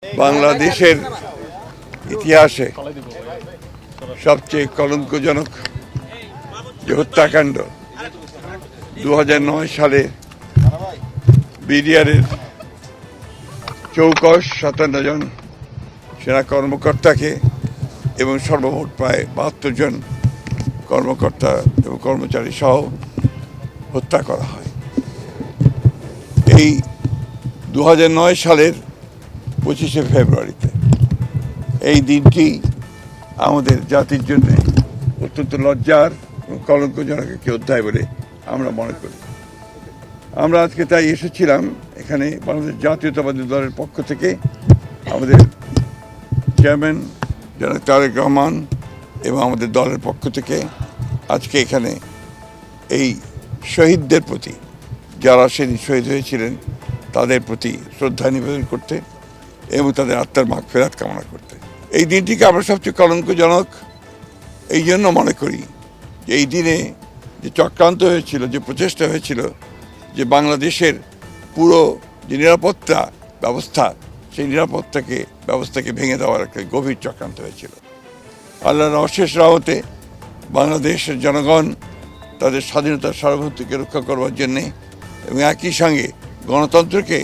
বাংলাদেশের ইতিহাসে সবচেয়ে কলঙ্কজনক যে হত্যাকাণ্ড 2009 সালে বিডিআরের চৌকস 57 জন সেনা কর্মকর্তাকে এবং সর্বমোট প্রায় 72 জন কর্মকর্তা এবং কর্মচারী সহ হত্যা করা হয়। এই 2009 সালের 25শে ফেব্রুয়ারিতে এই দিনটি আমাদের জাতির জন্য অত্যন্ত লজ্জার এবং কলঙ্কজনক একটি অধ্যায় বলে আমরা মনে করি। আমরা আজকে তাই এসেছিলাম এখানে বাংলাদেশ জাতীয়তাবাদী দলের পক্ষ থেকে আমাদের চেয়ারম্যান জনাব তারেক রহমান এবং আমাদের দলের পক্ষ থেকে আজকে এখানে এই শহীদদের প্রতি, যারা সেদিন শহীদ হয়েছিলেন, তাদের প্রতি শ্রদ্ধা নিবেদন করতে এবং তাদের আত্মার মাগফিরাত কামনা করতে। এই দিনটিকে আমরা সবচেয়ে কলঙ্কজনক এই জন্য মনে করি যে এই দিনে যে চক্রান্ত হয়েছিল, যে প্রচেষ্টা হয়েছিল যে বাংলাদেশের পুরো যে নিরাপত্তা ব্যবস্থা, সেই ব্যবস্থাকে ভেঙে দেওয়ার একটা গভীর চক্রান্ত হয়েছিল। আল্লাহর অশেষ রহমতে বাংলাদেশের জনগণ তাদের স্বাধীনতার সার্বভৌমত্বকে রক্ষা করবার জন্যে এবং একই সঙ্গে গণতন্ত্রকে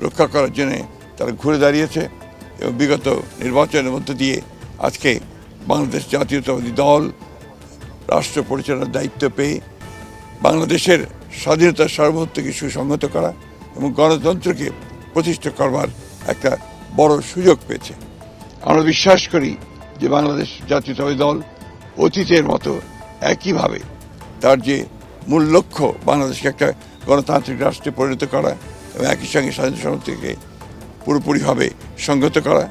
রক্ষা করার জন্যে তারা ঘুরে দাঁড়িয়েছে এবং বিগত নির্বাচনের মধ্য দিয়ে আজকে বাংলাদেশ জাতীয়তাবাদী দল রাষ্ট্র পরিচালনার দায়িত্ব পেয়ে বাংলাদেশের স্বাধীনতার সার্বভৌমত্বকে সুসংহত করা এবং গণতন্ত্রকে প্রতিষ্ঠা করবার একটা বড় সুযোগ পেয়েছে। আমরা বিশ্বাস করি যে বাংলাদেশ জাতীয়তাবাদী দল অতীতের মতো একইভাবে তার যে মূল লক্ষ্য বাংলাদেশকে একটা গণতান্ত্রিক রাষ্ট্রে পরিণত করা এবং একই সঙ্গে স্বাধীনতা সার্বভৌমত্বকে পুরোপুরিভাবে সংগত করা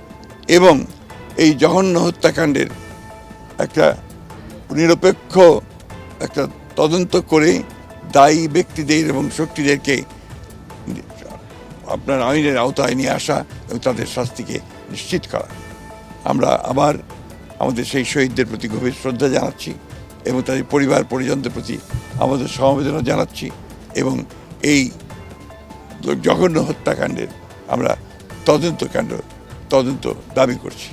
এবং এই জঘন্য হত্যাকাণ্ডের একটা নিরপেক্ষ একটা তদন্ত করে দায়ী ব্যক্তিদের এবং শক্তিদেরকে আপনার আইনের আওতায় নিয়ে আসা এবং তাদের শাস্তিকে নিশ্চিত করা। আমরা আবার আমাদের সেই শহীদদের প্রতি গভীর শ্রদ্ধা জানাচ্ছি এবং তাদের পরিবার পরিজনদের প্রতি আমাদের সমবেদনা জানাচ্ছি এবং এই জঘন্য হত্যাকাণ্ডের আমরা তদন্ত দাবি করছি।